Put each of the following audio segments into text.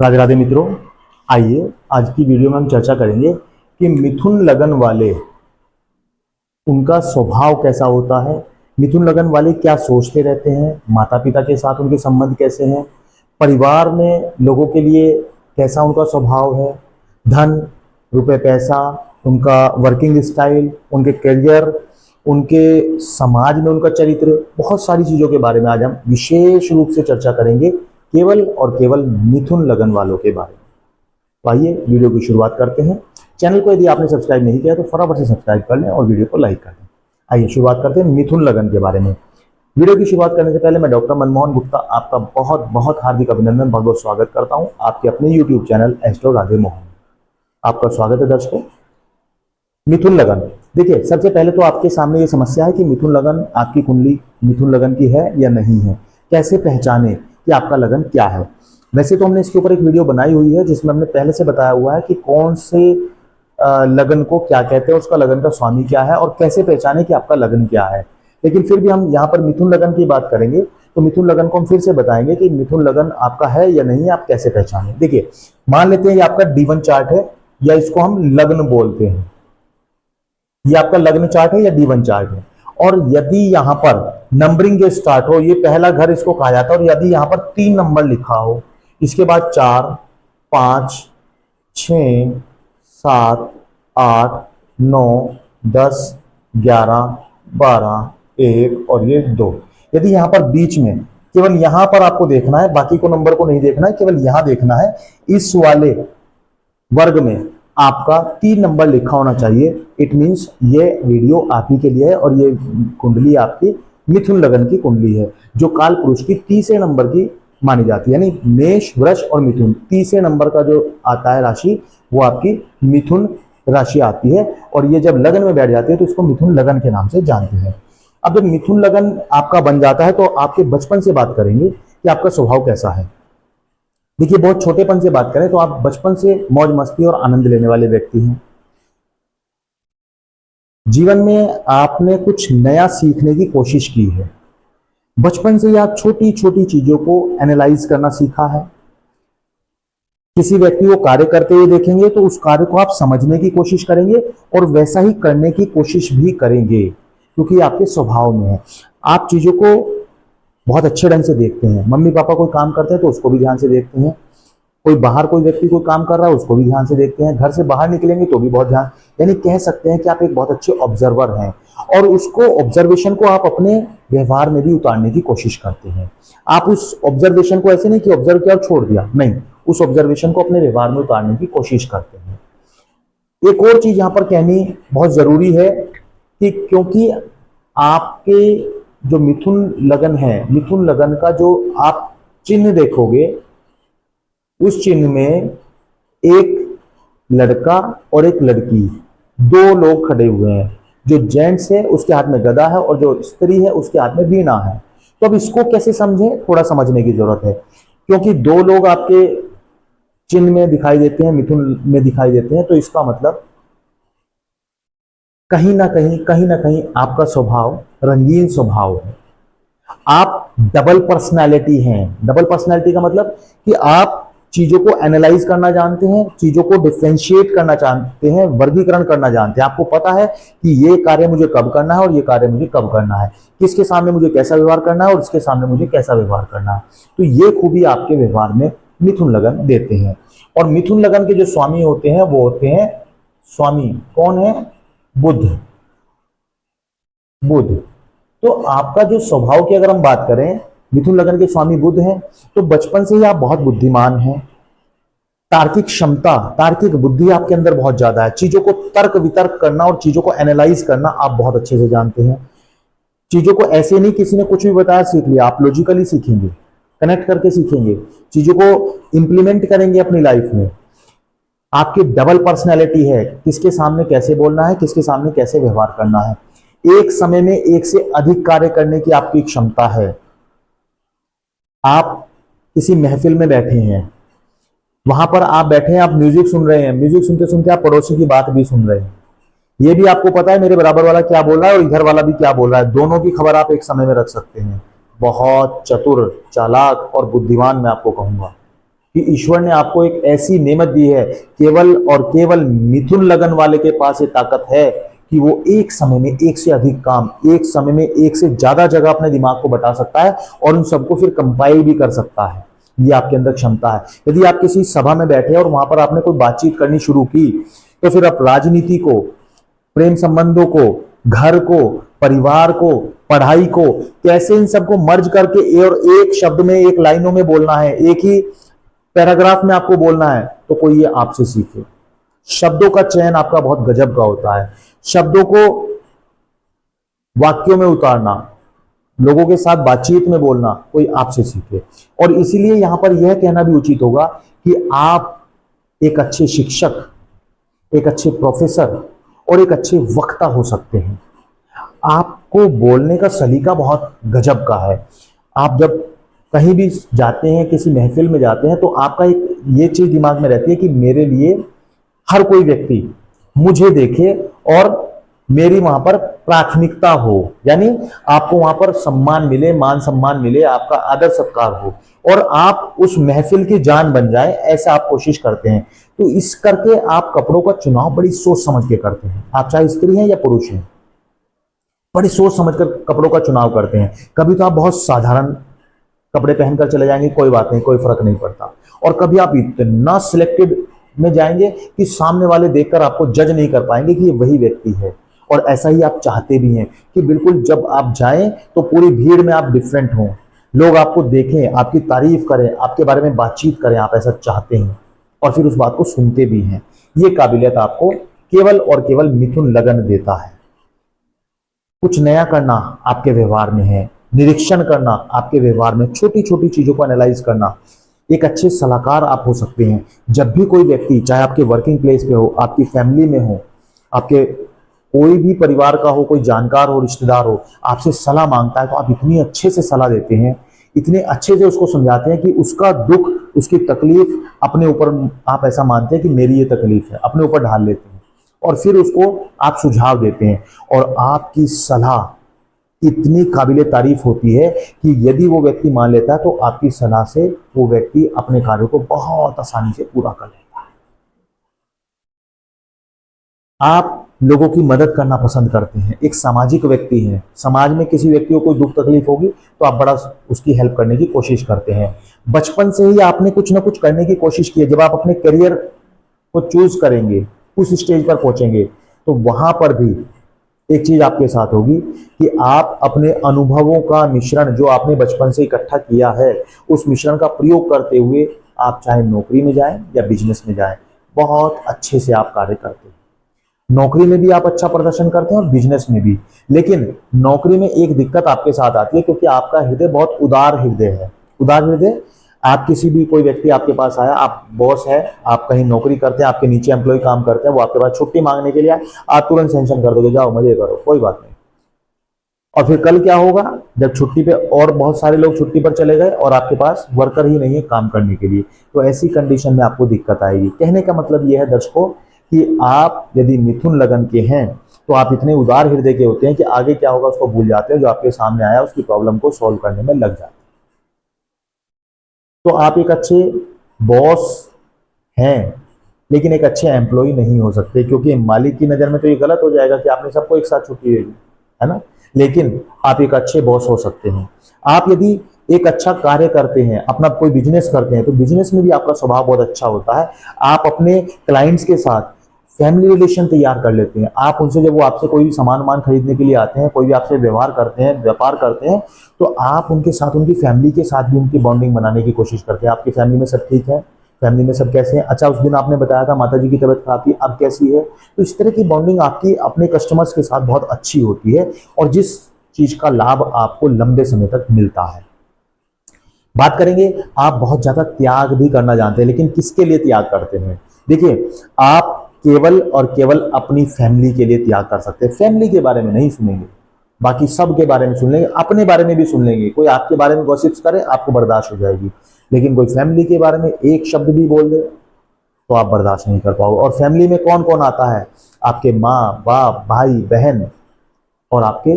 राधे राधे मित्रों, आइए आज की वीडियो में हम चर्चा करेंगे कि मिथुन लगन वाले उनका स्वभाव कैसा होता है। मिथुन लगन वाले क्या सोचते रहते हैं, माता पिता के साथ उनके संबंध कैसे हैं, परिवार में लोगों के लिए कैसा उनका स्वभाव है, धन रुपए पैसा, उनका वर्किंग स्टाइल, उनके करियर, उनके समाज में उनका चरित्र, बहुत सारी चीज़ों के बारे में आज हम विशेष रूप से चर्चा करेंगे, केवल और केवल मिथुन लगन वालों के बारे में। तो आइए वीडियो की शुरुआत करते हैं। चैनल को यदि आपने सब्सक्राइब नहीं किया तो फटाफट से सब्सक्राइब कर लें और वीडियो को लाइक कर दें। आइए शुरुआत करते हैं मिथुन लगन के बारे में। वीडियो की शुरुआत करने से पहले मैं डॉक्टर मनमोहन गुप्ता आपका बहुत बहुत हार्दिक अभिनंदन, बहुत बहुत स्वागत करता हूं आपके अपने YouTube channel astro Radhe Mohan. आपका स्वागत है दर्शकों। मिथुन लगन, देखिए सबसे पहले तो आपके सामने ये समस्या है कि मिथुन लगन आपकी कुंडली मिथुन लगन की है या नहीं है। कैसे पहचाने कि आपका लगन क्या है। वैसे तो हमने इसके ऊपर एक वीडियो बनाई हुई है जिसमें हमने पहले से बताया हुआ है कि कौन से लगन को क्या कहते हैं, उसका लगन का स्वामी क्या है और कैसे पहचाने कि आपका लगन क्या है। लेकिन फिर भी हम यहाँ पर मिथुन लगन की बात करेंगे तो मिथुन लगन को हम फिर से बताएंगे कि मिथुन लगन आपका है या नहीं, आप कैसे पहचाने। देखिए मान लेते हैं ये आपका D1 चार्ट है या इसको हम लग्न बोलते हैं। ये आपका लग्न चार्ट है या D1 चार्ट है। और यदि यहां पर नंबरिंग जो स्टार्ट हो, ये पहला घर इसको कहा जाता है, और यदि यहां पर 3 नंबर लिखा हो, इसके बाद 4, 5, 6, 7, 8, 9, 10, 11, 12, 1 और ये 2, यदि यहां पर बीच में केवल यहां पर आपको देखना है, बाकी को नंबर को नहीं देखना है, केवल यहां देखना है, इस वाले वर्ग में आपका 3 नंबर लिखा होना चाहिए। इट मींस ये वीडियो आप ही के लिए है और ये कुंडली आपकी मिथुन लगन की कुंडली है जो काल पुरुष की तीसरे नंबर की मानी जाती है। यानी मेष, वृष और मिथुन, तीसरे नंबर का जो आता है राशि वो आपकी मिथुन राशि आती है। और ये जब लगन में बैठ जाती है तो इसको मिथुन लगन के नाम से जानते हैं। अब जब मिथुन लगन आपका बन जाता है तो आपके बचपन से बात करेंगे कि आपका स्वभाव कैसा है। देखिए बहुत छोटेपन से बात करें तो आप बचपन से मौज मस्ती और आनंद लेने वाले व्यक्ति हैं। जीवन में आपने कुछ नया सीखने की कोशिश की है। बचपन से ही आप छोटी छोटी चीजों को एनालाइज करना सीखा है। किसी व्यक्ति को कार्य करते हुए देखेंगे तो उस कार्य को आप समझने की कोशिश करेंगे और वैसा ही करने की कोशिश भी करेंगे क्योंकि आपके स्वभाव में है। आप चीजों को बहुत अच्छे ढंग से देखते हैं। मम्मी पापा कोई काम करते हैं तो उसको भी ध्यान से देखते हैं। कोई बाहर कोई व्यक्ति कोई काम कर रहा है उसको भी ध्यान से देखते हैं। घर से बाहर निकलेंगे तो भी बहुत ध्यान, यानी कह सकते हैं कि आप एक बहुत अच्छे ऑब्जर्वर हैं और उसको ऑब्जर्वेशन को आप अपने व्यवहार में भी उतारने की कोशिश करते हैं। आप उस ऑब्जर्वेशन को ऐसे नहीं कि ऑब्जर्व किया और छोड़ दिया, नहीं, उस ऑब्जर्वेशन को अपने व्यवहार में उतारने की कोशिश करते हैं। एक और चीज यहां पर कहनी बहुत जरूरी है कि क्योंकि आपके जो मिथुन लगन है, मिथुन लगन का जो आप चिन्ह देखोगे, उस चिन्ह में एक लड़का और एक लड़की, 2 लोग खड़े हुए हैं। जो जेंट्स है उसके हाथ में गदा है और जो स्त्री है उसके हाथ में वीणा है। तो अब इसको कैसे समझें, थोड़ा समझने की जरूरत है क्योंकि 2 लोग आपके चिन्ह में दिखाई देते हैं, मिथुन में दिखाई देते हैं, तो इसका मतलब कहीं ना कहीं आपका स्वभाव रंगीन स्वभाव है। आप डबल पर्सनालिटी हैं। डबल पर्सनालिटी का मतलब कि आप चीजों को एनालाइज करना जानते हैं, चीजों को डिफरेंशिएट करना जानते हैं, वर्गीकरण करना जानते हैं। आपको पता है कि ये कार्य मुझे कब करना है और ये कार्य मुझे कब करना है, किसके सामने मुझे कैसा व्यवहार करना है और इसके सामने मुझे कैसा व्यवहार करना है। तो ये खूबी आपके व्यवहार में मिथुन लगन देते हैं। और मिथुन लगन के जो स्वामी होते हैं वो होते हैं, स्वामी कौन है, बुध। बुध। तो आपका जो स्वभाव की अगर हम बात करें, मिथुन लगन के स्वामी बुध हैं, तो बचपन से ही आप बहुत बुद्धिमान हैं। तार्किक क्षमता, तार्किक बुद्धि आपके अंदर बहुत ज्यादा है। चीजों को तर्क वितर्क करना और चीजों को एनालाइज करना आप बहुत अच्छे से जानते हैं। चीजों को ऐसे नहीं किसी ने कुछ भी बताया सीख लिया, आप लॉजिकली सीखेंगे, कनेक्ट करके सीखेंगे, चीजों को इंप्लीमेंट करेंगे अपनी लाइफ में। आपकी डबल पर्सनैलिटी है, किसके सामने कैसे बोलना है, किसके सामने कैसे व्यवहार करना है। एक समय में एक से अधिक कार्य करने की आपकी क्षमता है। आप किसी महफिल में बैठे हैं, वहां पर आप बैठे हैं, आप म्यूजिक सुन रहे हैं, म्यूजिक सुनते सुनते आप पड़ोसी की बात भी सुन रहे हैं। ये भी आपको पता है मेरे बराबर वाला क्या बोल रहा है और इधर वाला भी क्या बोल रहा है, दोनों की खबर आप एक समय में रख सकते हैं। बहुत चतुर, चालाक और बुद्धिमान मैं आपको कहूंगा। कि ईश्वर ने आपको एक ऐसी नेमत दी है, केवल और केवल मिथुन लगन वाले के पास ये ताकत है कि वो एक समय में एक से अधिक काम, एक समय में एक से ज्यादा जगह अपने दिमाग को बता सकता है और उन सबको फिर कंपाइल भी कर सकता है। ये आपके अंदर क्षमता है। यदि आप किसी सभा में बैठे और वहां पर आपने कोई बातचीत करनी शुरू की, तो फिर आप राजनीति को, प्रेम संबंधों को, घर को, परिवार को, पढ़ाई को, कैसे इन सबको मर्ज करके और एक शब्द में, एक लाइनों में बोलना है, एक ही पैराग्राफ में आपको बोलना है, तो कोई ये आपसे सीखे। शब्दों का चयन आपका बहुत गजब का होता है। शब्दों को वाक्यों में उतारना, लोगों के साथ बातचीत में बोलना कोई आपसे सीखे। और इसीलिए यहां पर यह कहना भी उचित होगा कि आप एक अच्छे शिक्षक, एक अच्छे प्रोफेसर और एक अच्छे वक्ता हो सकते हैं। आपको बोलने का सलीका बहुत गजब का है। आप जब कहीं भी जाते हैं, किसी महफिल में जाते हैं, तो आपका एक ये चीज दिमाग में रहती है कि मेरे लिए हर कोई व्यक्ति मुझे देखे और मेरी वहां पर प्राथमिकता हो, यानी आपको वहां पर सम्मान मिले, मान सम्मान मिले, आपका आदर सत्कार हो और आप उस महफिल की जान बन जाए, ऐसा आप कोशिश करते हैं। तो इस करके आप कपड़ों का चुनाव बड़ी सोच समझ के करते हैं। आप चाहे स्त्री हैं या पुरुष हैं, बड़ी सोच समझकर कपड़ों का चुनाव करते हैं। कभी तो आप बहुत साधारण कपड़े पहनकर चले जाएंगे, कोई बात नहीं, कोई फर्क नहीं पड़ता। और कभी आप इतना सिलेक्टेड में जाएंगे कि सामने वाले देखकर आपको जज नहीं कर पाएंगे कि ये वही व्यक्ति है। और ऐसा ही आप चाहते भी हैं कि बिल्कुल जब आप जाएं तो पूरी भीड़ में आप डिफरेंट हों, लोग आपको देखें, आपकी तारीफ करें, आपके बारे में बातचीत करें, आप ऐसा चाहते हैं और फिर उस बात को सुनते भी हैं। ये काबिलियत आपको केवल और केवल मिथुन लगन देता है। कुछ नया करना आपके व्यवहार में है, निरीक्षण करना आपके व्यवहार में, छोटी छोटी चीजों को एनालाइज करना। एक अच्छे सलाहकार आप हो सकते हैं। जब भी कोई व्यक्ति, चाहे आपके वर्किंग प्लेस पे हो, आपकी फैमिली में हो, आपके कोई भी परिवार का हो, कोई जानकार हो, रिश्तेदार हो, आपसे सलाह मांगता है, तो आप इतनी अच्छे से सलाह देते हैं, इतने अच्छे से उसको समझाते हैं कि उसका दुख, उसकी तकलीफ अपने ऊपर, आप ऐसा मानते हैं कि मेरी ये तकलीफ है, अपने ऊपर ढाल लेते हैं और फिर उसको आप सुझाव देते हैं। और आपकी सलाह इतनी काबिले तारीफ होती है कि यदि वो व्यक्ति मान लेता है तो आपकी सलाह से वो व्यक्ति अपने कार्य को बहुत आसानी से पूरा कर लेता है। आप लोगों की मदद करना पसंद करते हैं, एक सामाजिक व्यक्ति हैं। समाज में किसी व्यक्ति को कोई दुख तकलीफ होगी तो आप बड़ा उसकी हेल्प करने की कोशिश करते हैं। बचपन से ही आपने कुछ ना कुछ करने की कोशिश की है। जब आप अपने करियर को चूज करेंगे, उस स्टेज पर पहुंचेंगे, तो वहां पर भी एक चीज आपके साथ होगी कि आप अपने अनुभवों का मिश्रण, जो आपने बचपन से इकट्ठा किया है, उस मिश्रण का प्रयोग करते हुए आप चाहे नौकरी में जाएं या बिजनेस में जाएं, बहुत अच्छे से आप कार्य करते हैं। नौकरी में भी आप अच्छा प्रदर्शन करते हैं और बिजनेस में भी। लेकिन नौकरी में एक दिक्कत आपके साथ आती है, क्योंकि आपका हृदय बहुत उदार हृदय है। उदार हृदय, आप किसी भी, कोई व्यक्ति आपके पास आया, आप बॉस है, आप कहीं नौकरी करते हैं, आपके नीचे एम्प्लॉय काम करते हैं, वो आपके पास छुट्टी मांगने के लिए आए, आप तुरंत सेंशन कर दोगे, जाओ मजे करो, कोई बात नहीं। और फिर कल क्या होगा, जब छुट्टी पे और बहुत सारे लोग छुट्टी पर चले गए और आपके पास वर्कर ही नहीं है काम करने के लिए, तो ऐसी कंडीशन में आपको दिक्कत आएगी। कहने का मतलब यह है दर्शकों कि आप यदि मिथुन लगन के हैं तो आप इतने उदार हृदय के होते हैं कि आगे क्या होगा उसको भूल जाते हैं, जो आपके सामने आया उसकी प्रॉब्लम को सॉल्व करने में लग जाते हैं। तो आप एक अच्छे बॉस हैं, लेकिन एक अच्छे एम्प्लॉय नहीं हो सकते, क्योंकि मालिक की नजर में तो ये गलत हो जाएगा कि आपने सबको एक साथ छुट्टी दे दी, है ना। लेकिन आप एक अच्छे बॉस हो सकते हैं। आप यदि एक अच्छा कार्य करते हैं, अपना कोई बिजनेस करते हैं, तो बिजनेस में भी आपका स्वभाव बहुत अच्छा होता है। आप अपने क्लाइंट्स के साथ फैमिली रिलेशन तैयार कर लेते हैं। आप उनसे, जब वो आपसे कोई भी सामान खरीदने के लिए आते हैं, कोई भी आपसे व्यवहार करते हैं, व्यापार करते हैं, तो आप उनके साथ, उनकी फैमिली के साथ भी उनकी बॉन्डिंग बनाने की कोशिश करते हैं। आपकी फैमिली में सब ठीक है, फैमिली में सब कैसे हैं, अच्छा उस दिन आपने बताया था माता जी की तबीयत खराब थी, अब कैसी है। तो इस तरह की बॉन्डिंग आपकी अपने कस्टमर्स के साथ बहुत अच्छी होती है, और जिस चीज का लाभ आपको लंबे समय तक मिलता है। बात करेंगे, आप बहुत ज्यादा त्याग भी करना जानते हैं, लेकिन किसके लिए त्याग करते हैं? देखिए, आप केवल और केवल अपनी फैमिली के लिए त्याग कर सकते हैं। फैमिली के बारे में नहीं सुनेंगे, बाकी सब के बारे में सुन लेंगे, अपने बारे में भी सुन लेंगे। कोई आपके बारे में गॉसिप्स करे, आपको बर्दाश्त हो जाएगी, लेकिन कोई फैमिली के बारे में एक शब्द भी बोल दे तो आप बर्दाश्त नहीं कर पाओगे। और फैमिली में कौन कौन आता है? आपके माँ बाप, भाई बहन, और आपके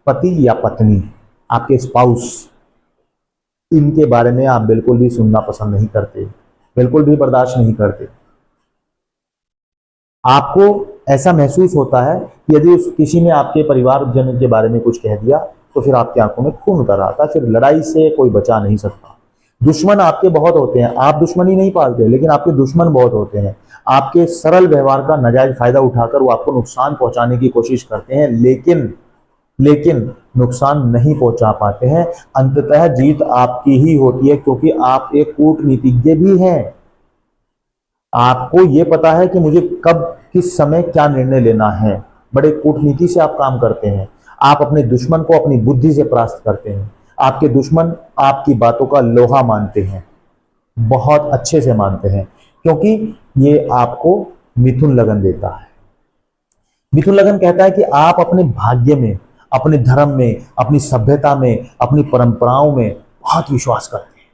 पति या पत्नी, आपके स्पाउस। इनके बारे में आप बिल्कुल भी सुनना पसंद नहीं करते। बिल्कुल भी बर्दाश्त नहीं करते। आपको ऐसा महसूस होता है कि यदि उस किसी ने आपके परिवारजन के बारे में कुछ कह दिया तो फिर आपकी आंखों में खून उतर आता है, फिर लड़ाई से कोई बचा नहीं सकता। दुश्मन आपके बहुत होते हैं, आप दुश्मनी नहीं पालते, लेकिन आपके दुश्मन बहुत होते हैं। आपके सरल व्यवहार का नाजायज फायदा उठाकर वो आपको नुकसान पहुंचाने की कोशिश करते हैं, लेकिन नुकसान नहीं पहुंचा पाते हैं। अंततः जीत आपकी ही होती है, क्योंकि आप एक कूटनीतिज्ञ भी हैं। आपको यह पता है कि मुझे कब किस समय क्या निर्णय लेना है। बड़े कूटनीति से आप काम करते हैं। आप अपने दुश्मन को अपनी बुद्धि से परास्त करते हैं। आपके दुश्मन आपकी बातों का लोहा मानते हैं, बहुत अच्छे से मानते हैं, क्योंकि ये आपको मिथुन लगन देता है। मिथुन लगन कहता है कि आप अपने भाग्य में, अपने धर्म में, अपनी सभ्यता में, अपनी परंपराओं में बहुत विश्वास करते हैं।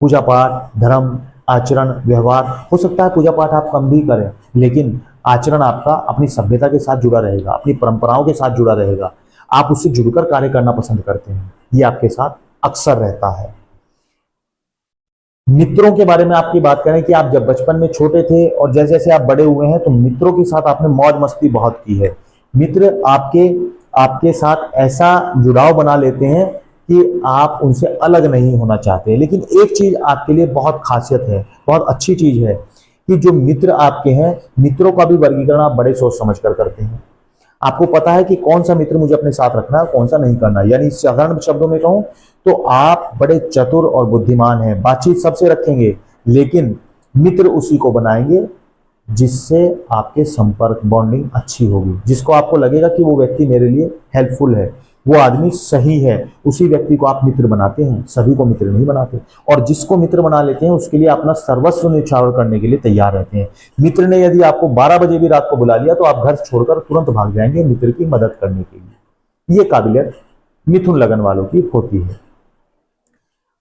पूजा पाठ, धर्म, आचरण, व्यवहार, हो सकता है पूजा पाठ आप कम भी करें, लेकिन आचरण आपका अपनी सभ्यता के साथ जुड़ा रहेगा, अपनी परंपराओं के साथ जुड़ा रहेगा। आप उससे जुड़कर कार्य करना पसंद करते हैं। ये आपके साथ अक्सर रहता है। मित्रों के बारे में आपकी बात करें कि आप जब बचपन में छोटे थे और जैसे जैसे आप बड़े हुए हैं तो मित्रों के साथ आपने मौज मस्ती बहुत की है। मित्र आपके आपके साथ ऐसा जुड़ाव बना लेते हैं कि आप उनसे अलग नहीं होना चाहते। लेकिन एक चीज आपके लिए बहुत खासियत है, बहुत अच्छी चीज है कि जो मित्र आपके हैं, मित्रों का भी वर्गीकरण आप बड़े सोच समझ कर करते हैं। आपको पता है कि कौन सा मित्र मुझे अपने साथ रखना है, कौन सा नहीं करना। यानी साधारण शब्दों में कहूं तो आप बड़े चतुर और बुद्धिमान हैं। बातचीत सबसे रखेंगे, लेकिन मित्र उसी को बनाएंगे जिससे आपके संपर्क बॉन्डिंग अच्छी होगी, जिसको आपको लगेगा कि वो व्यक्ति मेरे लिए हेल्पफुल है, वो आदमी सही है, उसी व्यक्ति को आप मित्र बनाते हैं। सभी को मित्र नहीं बनाते, और जिसको मित्र बना लेते हैं उसके लिए अपना सर्वस्व न्यौछावर करने के लिए तैयार रहते हैं। मित्र ने यदि आपको 12 बजे भी रात को बुला लिया तो आप घर छोड़कर तुरंत भाग जाएंगे मित्र की मदद करने के लिए। ये काबिलियत मिथुन लगन वालों की होती है।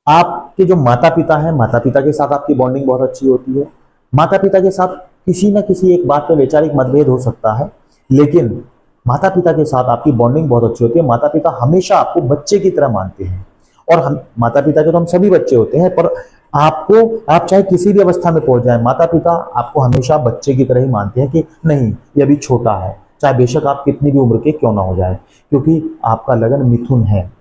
आपके जो माता पिता हैं, माता पिता के साथ आपकी बॉन्डिंग बहुत अच्छी होती है। माता पिता के साथ किसी न किसी एक बात पर वैचारिक मतभेद हो सकता है, लेकिन माता पिता के साथ आपकी बॉन्डिंग बहुत अच्छी होती है। माता पिता हमेशा आपको बच्चे की तरह मानते हैं, और हम माता पिता के तो हम सभी बच्चे होते हैं, पर आप चाहे किसी भी अवस्था में पहुंच जाए, माता पिता आपको हमेशा बच्चे की तरह ही मानते हैं कि नहीं, ये अभी छोटा है, चाहे बेशक आप कितनी भी उम्र के क्यों ना हो जाए, क्योंकि आपका लगन मिथुन है।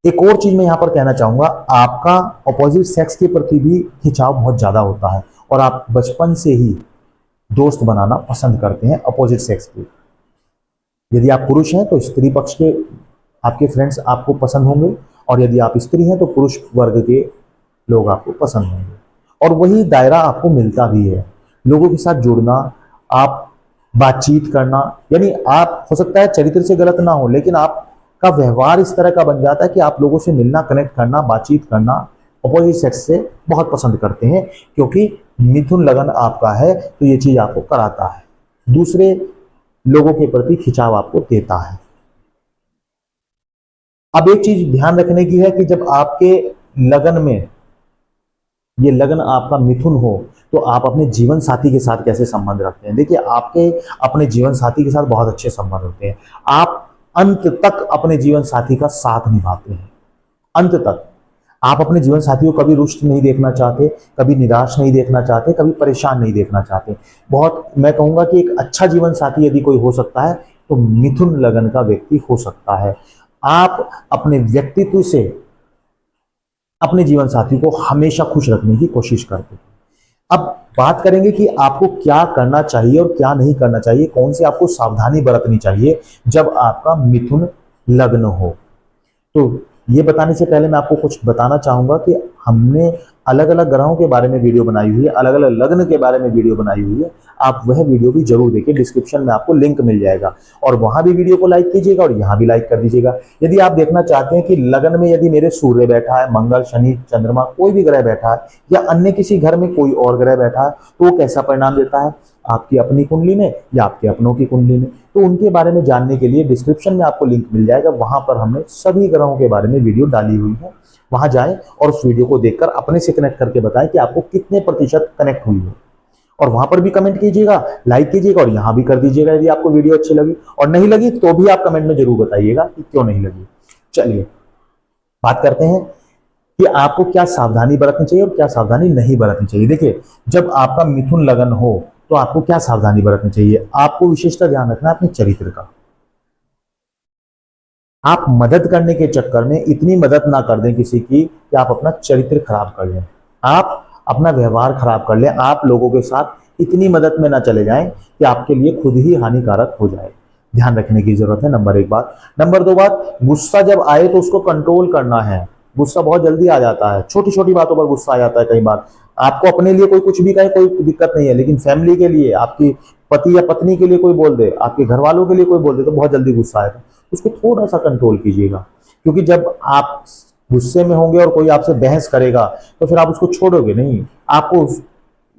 एक और चीज मैं यहां पर कहना चाहूंगा, आपका अपोजिट सेक्स के प्रति भी खिंचाव बहुत ज्यादा होता है, और आप बचपन से ही दोस्त बनाना पसंद करते हैं अपोजिट सेक्स के। यदि आप पुरुष हैं तो स्त्री पक्ष के आपके फ्रेंड्स आपको पसंद होंगे, और यदि आप स्त्री हैं तो पुरुष वर्ग के लोग आपको पसंद होंगे। और वही दायरा आपको मिलता भी है, लोगों के साथ जुड़ना, आप बातचीत करना। यानी आप, हो सकता है चरित्र से गलत ना हो, लेकिन आपका व्यवहार इस तरह का बन जाता है कि आप लोगों से मिलना, कनेक्ट करना, बातचीत करना अपोजिट सेक्स से बहुत पसंद करते हैं, क्योंकि मिथुन लगन आपका है तो ये चीज आपको कराता है, दूसरे लोगों के प्रति खिंचाव आपको देता है। अब एक चीज ध्यान रखने की है कि जब आपके लगन में ये लगन आपका मिथुन हो तो आप अपने जीवन साथी के साथ कैसे संबंध रखते हैं। देखिए, आपके अपने जीवन साथी के साथ बहुत अच्छे संबंध होते हैं। आप अंत तक अपने जीवन साथी का साथ निभाते हैं, अंत तक। आप अपने जीवन साथी को कभी रुष्ट नहीं देखना चाहते, कभी निराश नहीं देखना चाहते, कभी परेशान नहीं देखना चाहते। बहुत, मैं कहूंगा कि एक अच्छा जीवन साथी यदि कोई हो सकता है तो मिथुन लगन का व्यक्ति हो सकता है। आप अपने व्यक्तित्व से अपने जीवन साथी को हमेशा खुश रखने की कोशिश करते हैं। अब बात करेंगे कि आपको क्या करना चाहिए और क्या नहीं करना चाहिए, कौन सी आपको सावधानी बरतनी चाहिए जब आपका मिथुन लग्न हो। तो ये बताने से पहले मैं आपको कुछ बताना चाहूंगा कि हमने अलग अलग ग्रहों के बारे में वीडियो बनाई हुई है, अलग अलग लग्न के बारे में वीडियो बनाई हुई है। आप वह वीडियो भी जरूर देखिए, डिस्क्रिप्शन में आपको लिंक मिल जाएगा, और वहां भी वीडियो को लाइक कीजिएगा और यहाँ भी लाइक कर दीजिएगा। यदि आप देखना चाहते हैं कि लगन में यदि मेरे सूर्य बैठा है, मंगल, शनि, चंद्रमा, कोई भी ग्रह बैठा है, या अन्य किसी घर में कोई और ग्रह बैठा है, तो वो कैसा परिणाम देता है आपकी अपनी कुंडली में या आपके अपनों की कुंडली में, तो उनके बारे में जानने के लिए डिस्क्रिप्शन में आपको लिंक मिल जाएगा। वहां पर हमने सभी ग्रहों के बारे में वीडियो डाली हुई है, वहां जाएं और उस वीडियो को देखकर अपने से कनेक्ट करके बताएं कि आपको कितने प्रतिशत कनेक्ट हुई है। और वहां पर भी कमेंट कीजिएगा, लाइक कीजिएगा, और यहां भी कर दीजिएगा यदि आपको वीडियो अच्छी लगी, और नहीं लगी तो भी आप कमेंट में जरूर बताइएगा कि क्यों नहीं लगी। चलिए बात करते हैं कि आपको क्या सावधानी बरतनी चाहिए और क्या सावधानी नहीं बरतनी चाहिए। देखिए, जब आपका मिथुन लगन हो तो आपको क्या सावधानी बरतनी चाहिए। आपको विशेषता ध्यान रखना है अपने चरित्र का। आप मदद करने के चक्कर में इतनी मदद ना कर दें किसी की कि आप अपना चरित्र खराब कर लें, आप अपना व्यवहार खराब कर लें, आप लोगों के साथ इतनी मदद में ना चले जाएं कि आपके लिए खुद ही हानिकारक हो जाए। ध्यान रखने की जरूरत है, नंबर 1 बात। नंबर 2 बात, गुस्सा जब आए तो उसको कंट्रोल करना है। गुस्सा बहुत जल्दी आ जाता है, छोटी छोटी बातों पर गुस्सा आ जाता है कई बार। आपको अपने लिए कोई कुछ भी कहे कोई दिक्कत नहीं है, लेकिन फैमिली के लिए, आपकी पति या पत्नी के लिए कोई बोल दे, आपके घर वालों के लिए कोई बोल दे तो बहुत जल्दी गुस्सा आएगा। उसको थोड़ा सा कंट्रोल कीजिएगा, क्योंकि जब आप गुस्से में होंगे और कोई आपसे बहस करेगा तो फिर आप उसको छोड़ोगे नहीं। आपको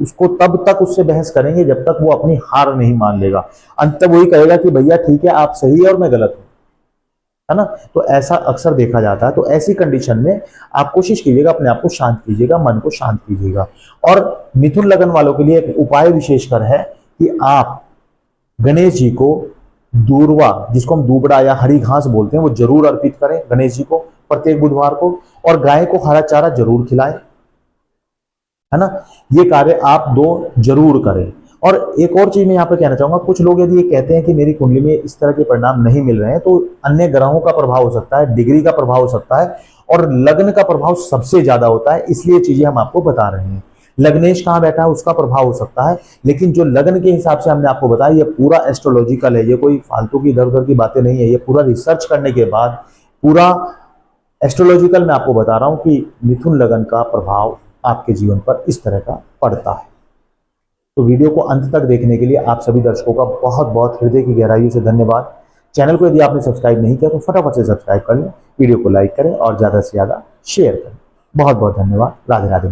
उसको तब तक उससे बहस करेंगे जब तक वो अपनी हार नहीं मान लेगा। अंत तक वही कहेगा कि भैया ठीक है, आप सही है और मैं गलत हूं, है ना। तो ऐसा अक्सर देखा जाता है। तो ऐसी कंडीशन में आप कोशिश कीजिएगा, अपने आप को शांत कीजिएगा, मन को शांत कीजिएगा। और मिथुन लगन वालों के लिए एक उपाय विशेषकर है कि आप गणेश जी को दूर्वा, जिसको हम दूबड़ा या हरी घास बोलते हैं, वो जरूर अर्पित करें गणेश जी को प्रत्येक बुधवार को। और गाय को हरा चारा जरूर खिलाएं, है ना। ये कार्य आप दो जरूर करें। और एक और चीज मैं यहाँ पे कहना चाहूंगा, कुछ लोग यदि ये कहते हैं कि मेरी कुंडली में इस तरह के परिणाम नहीं मिल रहे हैं, तो अन्य ग्रहों का प्रभाव हो सकता है, डिग्री का प्रभाव हो सकता है, और लग्न का प्रभाव सबसे ज्यादा होता है। इसलिए चीजें हम आपको बता रहे हैं। लग्नेश कहाँ बैठा है उसका प्रभाव हो सकता है, लेकिन जो लग्न के हिसाब से हमने आपको बताया, ये पूरा एस्ट्रोलॉजिकल है, ये कोई फालतू की इधर उधर की बातें नहीं है। ये पूरा रिसर्च करने के बाद पूरा एस्ट्रोलॉजिकल मैं आपको बता रहा हूं कि मिथुन लगन का प्रभाव आपके जीवन पर इस तरह का पड़ता है। तो वीडियो को अंत तक देखने के लिए आप सभी दर्शकों का बहुत बहुत हृदय की गहराइयों से धन्यवाद। चैनल को यदि आपने सब्सक्राइब नहीं किया तो फटाफट से सब्सक्राइब कर लें, वीडियो को लाइक करें और ज्यादा से ज्यादा शेयर करें। बहुत बहुत धन्यवाद। राधे राधे।